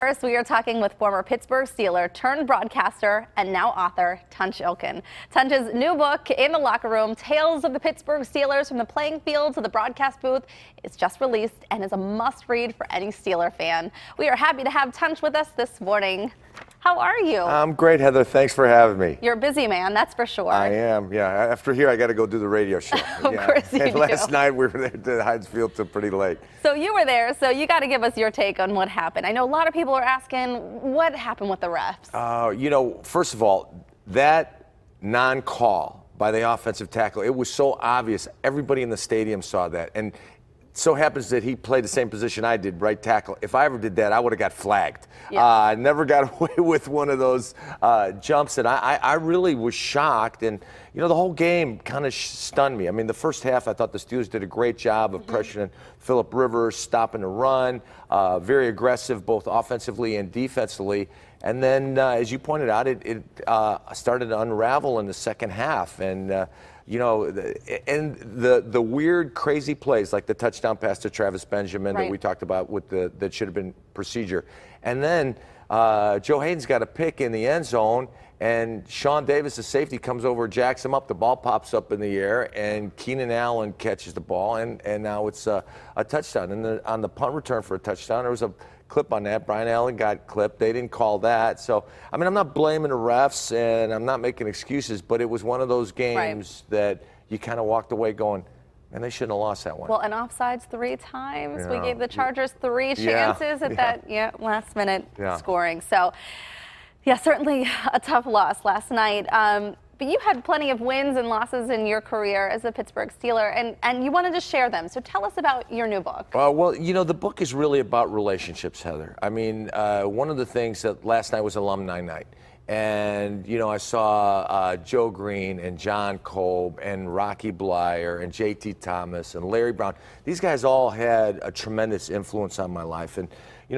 First, we are talking with former Pittsburgh Steeler turned broadcaster and now author Tunch Ilkin. Tunch's new book, In the Locker Room, Tales of the Pittsburgh Steelers from the Playing Field to the Broadcast Booth, is just released and is a must-read for any Steeler fan. We are happy to have Tunch with us this morning. How are you? I'm great, Heather. Thanks for having me. You're a busy man, that's for sure. I am, yeah. After here, I got to go do the radio show. Of course you do. Last night, we were there at Heinz Field till pretty late. So you were there, so you got to give us your take on what happened. I know a lot of people are asking, what happened with the refs? First of all, that non-call by the offensive tackle, it was so obvious. Everybody in the stadium saw that. And so happens that he played the same position I did, right tackle. If I ever did that, I would have got flagged. Yeah. I never got away with one of those jumps, and I really was shocked. And, the whole game kind of stunned me. I mean, the first half, I thought the Steelers did a great job of pressuring Phillip Rivers, stopping the run, very aggressive both offensively and defensively. And then, as you pointed out, it started to unravel in the second half. And, the weird, crazy plays like the touchdown pass to Travis Benjamin that we talked about that should have been procedure. And then Joe Hayden's got a pick in the end zone, and Sean Davis, the safety, comes over, jacks him up. The ball pops up in the air, and Keenan Allen catches the ball, and now it's a touchdown. And on the punt return for a touchdown, there was a clip on that. Brian Allen got clipped. They didn't call that. So, I mean, I'm not blaming the refs, and I'm not making excuses, but it was one of those games that you kind of walked away going, and they shouldn't have lost that one. Well, and offsides 3 times. Yeah. We gave the Chargers 3 chances at that last-minute scoring. So, yeah, certainly a tough loss last night. But you had plenty of wins and losses in your career as a Pittsburgh Steeler, and you wanted to share them. So tell us about your new book. Well, the book is really about relationships, Heather. I mean, one of the things that last night was alumni night. And, I saw Joe Green and John Kolb and Rocky Blyer and J.T. Thomas and Larry Brown. These guys all had a tremendous influence on my life. And,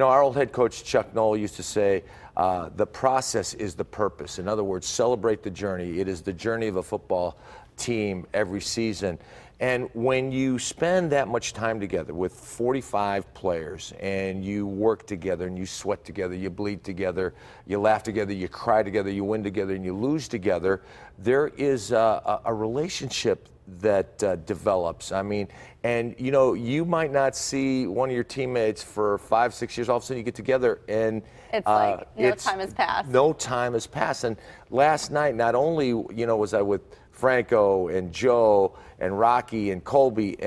our old head coach, Chuck Noll, used to say, the process is the purpose. In other words, celebrate the journey. It is the journey of a football team every season. And when you spend that much time together with 45 players and you work together and you sweat together, you bleed together, you laugh together, you cry together, you win together, and you lose together, there is a relationship that develops. I mean, and you might not see one of your teammates for 5-6 years. All of a sudden you get together and it's like no time has passed. No time has passed. And last night, not only was I with Franco and Joe and Rocky and Colby,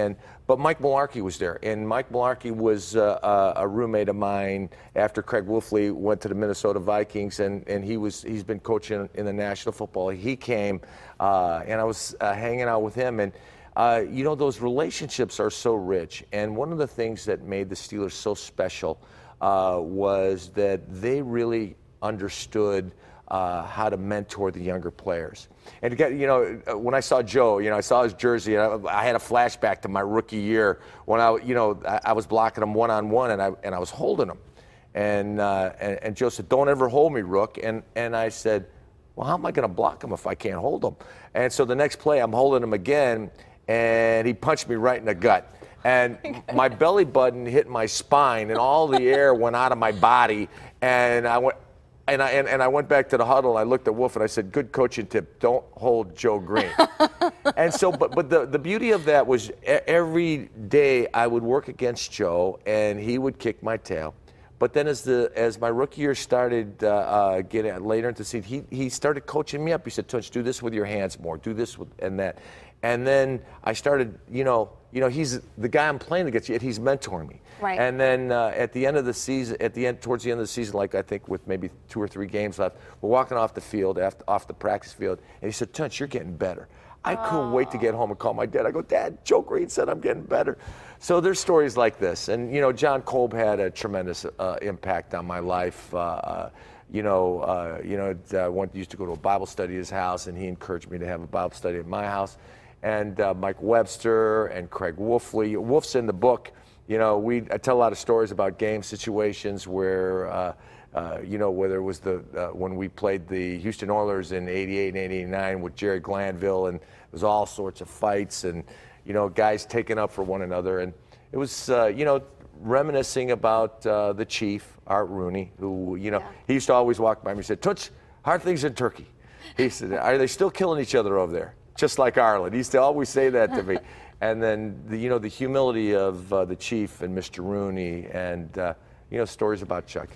but Mike Mularkey was there. And Mike Mularkey was a roommate of mine after Craig Wolfley went to the Minnesota Vikings, and he's been coaching in the National Football. He came, and I was hanging out with him. And those relationships are so rich. And one of the things that made the Steelers so special was that they really understood how to mentor the younger players. And when I saw Joe, I saw his jersey, and I had a flashback to my rookie year when I was blocking him one-on-one, and I was holding him. And Joe said, "Don't ever hold me, Rook." And I said, "Well, how am I going to block him if I can't hold him?" And so the next play, I'm holding him again, and he punched me right in the gut. And my belly button hit my spine, and all the air went out of my body, and I went. And I went back to the huddle, and I looked at Wolf, and I said, "Good coaching tip, don't hold Joe Green." And so, but the beauty of that was every day I would work against Joe, and he would kick my tail. But then as my rookie year started getting later into the season, he started coaching me up. He said, "Tunch, do this with your hands more, do this and that." And then I started, he's the guy I'm playing against, yet he's mentoring me. Right. And then at the end of the season, towards the end of the season, like I think with maybe 2 or 3 games left, we're walking off the field, off the practice field, and he said, "Tunch, you're getting better." I couldn't wait to get home and call my dad. I go, "Dad, Joe Green said I'm getting better." So there's stories like this. And, John Kolb had a tremendous impact on my life. I used to go to a Bible study at his house, and he encouraged me to have a Bible study at my house. And Mike Webster and Craig Wolfley. Wolf's in the book. I tell a lot of stories about game situations where, whether it was when we played the Houston Oilers in '88 and '89 with Jerry Glanville, and there was all sorts of fights and, guys taking up for one another. And it was, reminiscing about the chief, Art Rooney, who, he used to always walk by me and said, Tunch, how are things in Turkey? He said, are they still killing each other over there? Just like Ireland. He used to always say that to me. And then, the humility of the chief and Mr. Rooney and, stories about Chuck.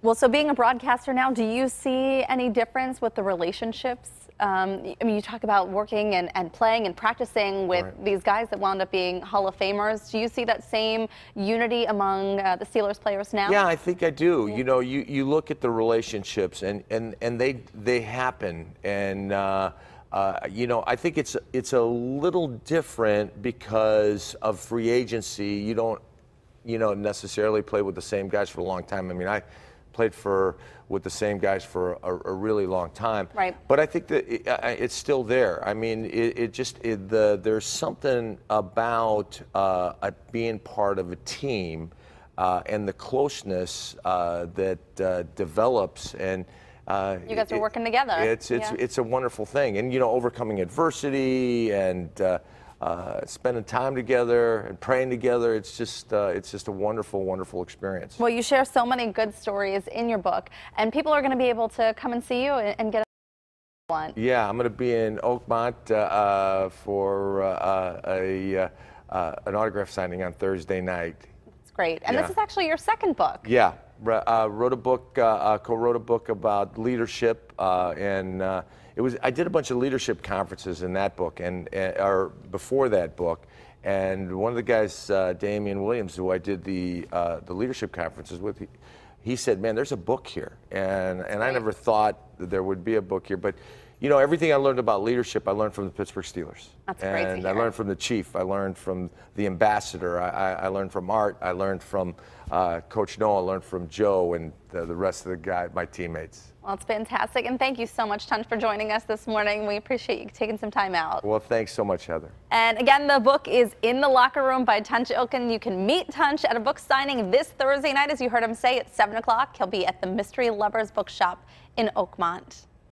Well, so being a broadcaster now, do you see any difference with the relationships? I mean, you talk about working and playing and practicing with these guys that wound up being Hall of Famers. Do you see that same unity among the Steelers players now? Yeah, I think I do. Yeah. You look at the relationships and they happen. And, I think it's a little different because of free agency. You don't, necessarily play with the same guys for a long time. I mean, I played with the same guys for a really long time. Right. But I think that it's still there. I mean, there's something about being part of a team and the closeness that develops, and you guys are working together. It's a wonderful thing, and overcoming adversity and spending time together and praying together. It's just a wonderful, wonderful experience. Well, you share so many good stories in your book, and people are going to be able to come and see you and get one. Yeah, I'm going to be in Oakmont for an autograph signing on Thursday night. That's great. And this is actually your second book. Yeah, wrote a book, co-wrote a book about leadership, and I did a bunch of leadership conferences in that book or before that book, and one of the guys, Damian Williams, who I did the leadership conferences with, he said, "Man, there's a book here," and I never thought that there would be a book here, but everything I learned about leadership, I learned from the Pittsburgh Steelers. That's great to hear. I learned from the chief. I learned from the ambassador. I learned from Art. I learned from Coach Noah. I learned from Joe and the rest of my teammates. Well, it's fantastic. And thank you so much, Tunch, for joining us this morning. We appreciate you taking some time out. Well, thanks so much, Heather. And again, the book is In the Locker Room by Tunch Ilkin. You can meet Tunch at a book signing this Thursday night, as you heard him say, at 7 o'clock. He'll be at the Mystery Lovers Bookshop in Oakmont.